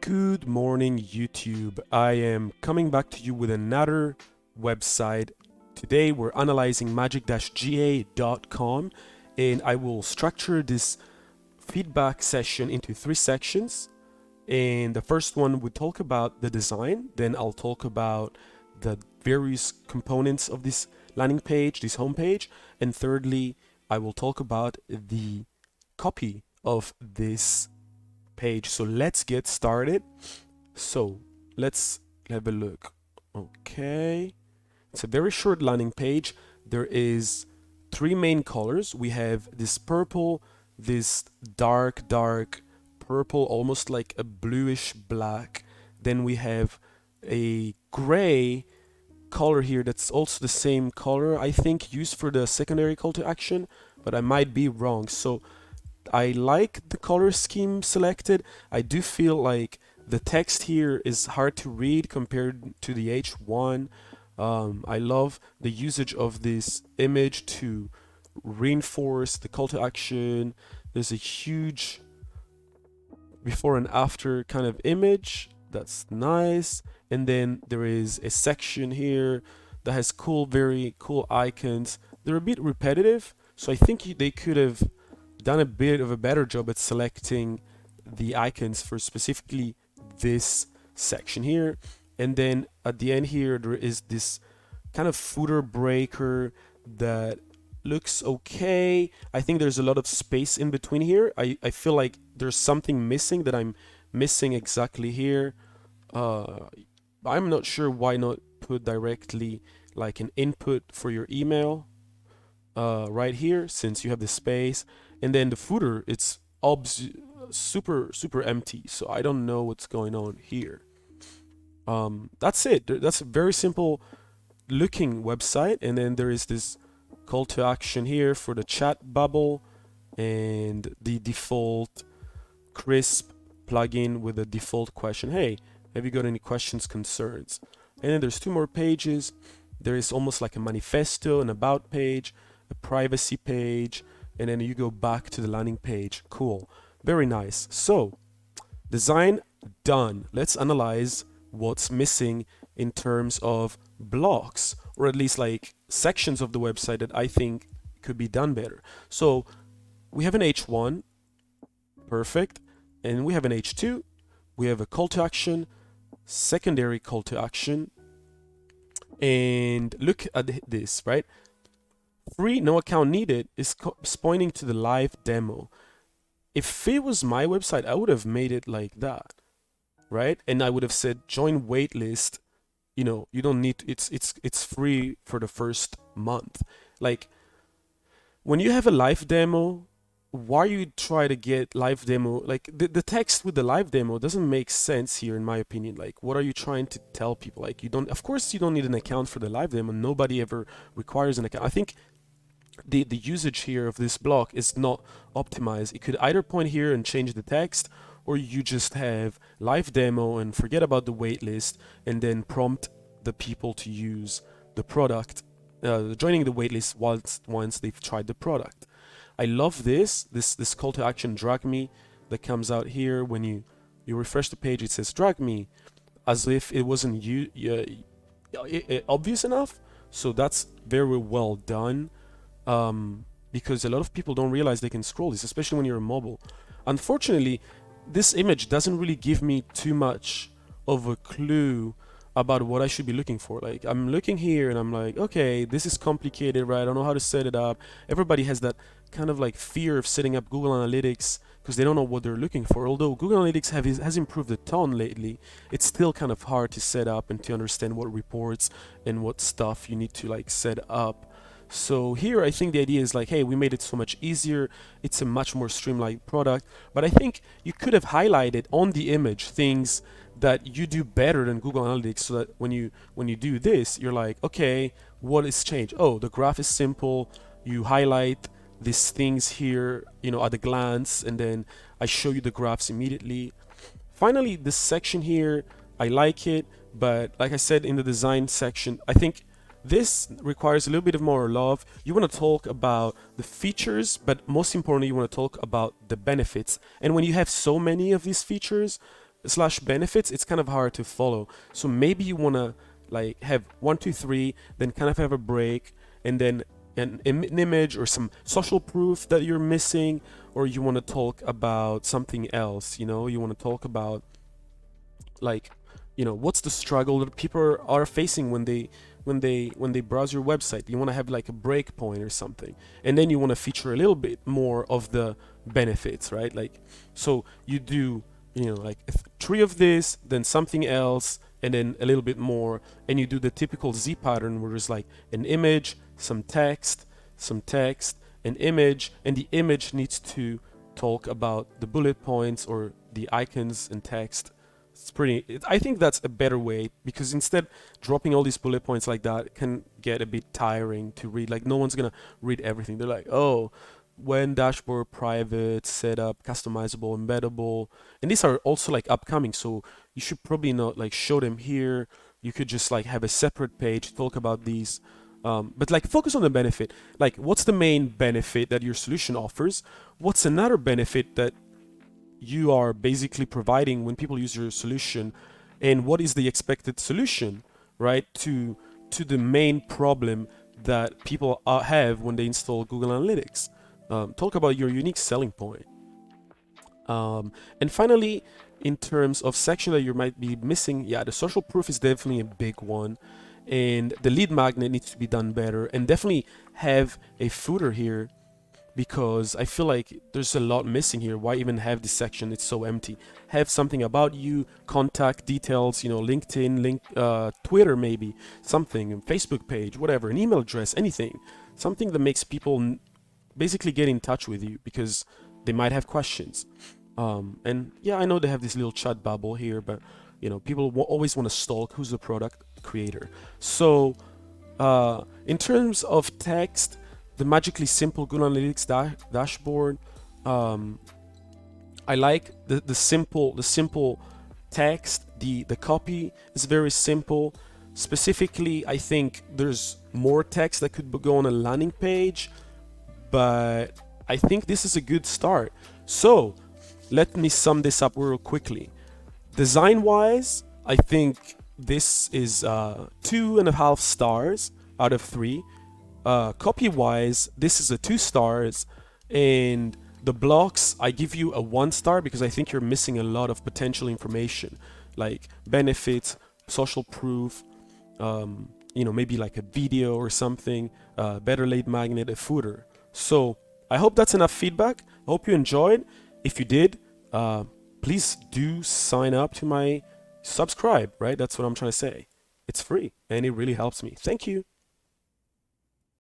Good morning, YouTube. I am coming back to you with another website. Today we're analyzing magic-ga.com, and I will structure this feedback session into three sections. And the first one would talk about the design, then I'll talk about the various components of this landing page, this homepage, and thirdly, I will talk about the copy of this page. So let's get started. So let's have a look. Okay, it's a very short landing page. There is three main colors. We have this purple, this dark purple, almost like a bluish black. Then we have a gray color here that's also the same color, I think, used for the secondary call to action, but I might be wrong. So I like the color scheme selected. I do feel like the text here is hard to read compared to the H1. I love the usage of this image to reinforce the call to action. There's a huge before and after kind of image. That's nice. And then there is a section here that has very cool icons. They're a bit repetitive, so I think they could have done a bit of a better job at selecting the icons for specifically this section here. And then at the end here, there is this kind of footer breaker that looks okay. I think there's a lot of space in between here. I feel like there's something missing that I'm missing exactly here. I'm not sure why not put directly like an input for your email right here, since you have the space. And then the footer, it's super empty, so I don't know what's going on here. That's it. That's a very simple looking website. And then there is this call to action here for the chat bubble and the default crisp plugin with a default question. Hey, have you got any questions, concerns? And then there's two more pages. There is almost like a manifesto, an about page, a privacy page, and then you go back to the landing page. Cool. Very nice. So, design done. Let's analyze what's missing in terms of blocks, or at least like sections of the website that I think could be done better. So, we have an H1, perfect, and we have an H2. We have a call to action, secondary call to action, and look at this, right? Free, no account needed is pointing to the live demo. If it was my website, I would have made it like that, right? And I would have said join waitlist. You know, you don't need to, it's free for the first month. Like when you have a live demo, why you try to get live demo? Like the text with the live demo doesn't make sense here, in my opinion. Like, what are you trying to tell people? Like, you don't, of course you don't need an account for the live demo. Nobody ever requires an account. I think the usage here of this block is not optimized. It could either point here and change the text, or you just have live demo and forget about the waitlist, and then prompt the people to use the product, joining the waitlist once they've tried the product. I love this call to action, drag me, that comes out here when you refresh the page. It says drag me, as if it wasn't obvious enough. So that's very well done. Because a lot of people don't realize they can scroll this, especially when you're mobile. Unfortunately, this image doesn't really give me too much of a clue about what I should be looking for. Like, I'm looking here and I'm like, okay, this is complicated, right? I don't know how to set it up. Everybody has that kind of like fear of setting up Google Analytics because they don't know what they're looking for. Although Google Analytics has improved a ton lately, it's still kind of hard to set up and to understand what reports and what stuff you need to like set up. So here I think the idea is like, hey, we made it so much easier. It's a much more streamlined product. But I think you could have highlighted on the image things that you do better than Google Analytics, so that when you do this, you're like, okay, what is changed? Oh, the graph is simple. You highlight these things here, you know, at a glance, and then I show you the graphs immediately. Finally, this section here, I like it, but like I said in the design section, I think this requires a little bit of more love. You want to talk about the features, but most importantly, you want to talk about the benefits. And when you have so many of these features, slash benefits, it's kind of hard to follow. So maybe you want to like have 1, 2, 3, then kind of have a break, and then an image or some social proof that you're missing, or you want to talk about something else. You want to talk about like, what's the struggle that people are facing when they browse your website. You want to have like a break point or something, and then you want to feature a little bit more of the benefits, right? Like, so you do, like 3 of this, then something else, and then a little bit more, and you do the typical Z pattern where there's like an image, some text, an image, and the image needs to talk about the bullet points or the icons and text. I think that's a better way, because instead dropping all these bullet points like that can get a bit tiring to read. Like, no one's gonna read everything. They're like, oh, when dashboard private, setup, customizable, embeddable, and these are also like upcoming. So you should probably not like show them here. You could just like have a separate page talk about these. But like focus on the benefit. Like, what's the main benefit that your solution offers? What's another benefit that you are basically providing when people use your solution, and what is the expected solution, right, to the main problem that people have when they install Google Analytics. Talk about your unique selling point. And finally, in terms of section that you might be missing, yeah, the social proof is definitely a big one, and the lead magnet needs to be done better, and definitely have a footer here, because I feel like there's a lot missing here. Why even have this section? It's so empty. Have something about you, contact details, LinkedIn, Twitter maybe, something, Facebook page, whatever, an email address, anything. Something that makes people basically get in touch with you because they might have questions. And yeah, I know they have this little chat bubble here, but people always want to stalk who's the product creator. So in terms of text, the magically simple Google Analytics dashboard. I like the simple text. The copy is very simple. Specifically, I think there's more text that could go on a landing page, but I think this is a good start. So let me sum this up real quickly. Design-wise, I think this is 2.5 stars out of 3. Copy-wise, this is a 2 stars, and the blocks, I give you a 1 star because I think you're missing a lot of potential information, like benefits, social proof, maybe like a video or something, better lead magnet, a footer. So I hope that's enough feedback. I hope you enjoyed. If you did, please do sign up to my subscribe, right? That's what I'm trying to say. It's free and it really helps me. Thank you.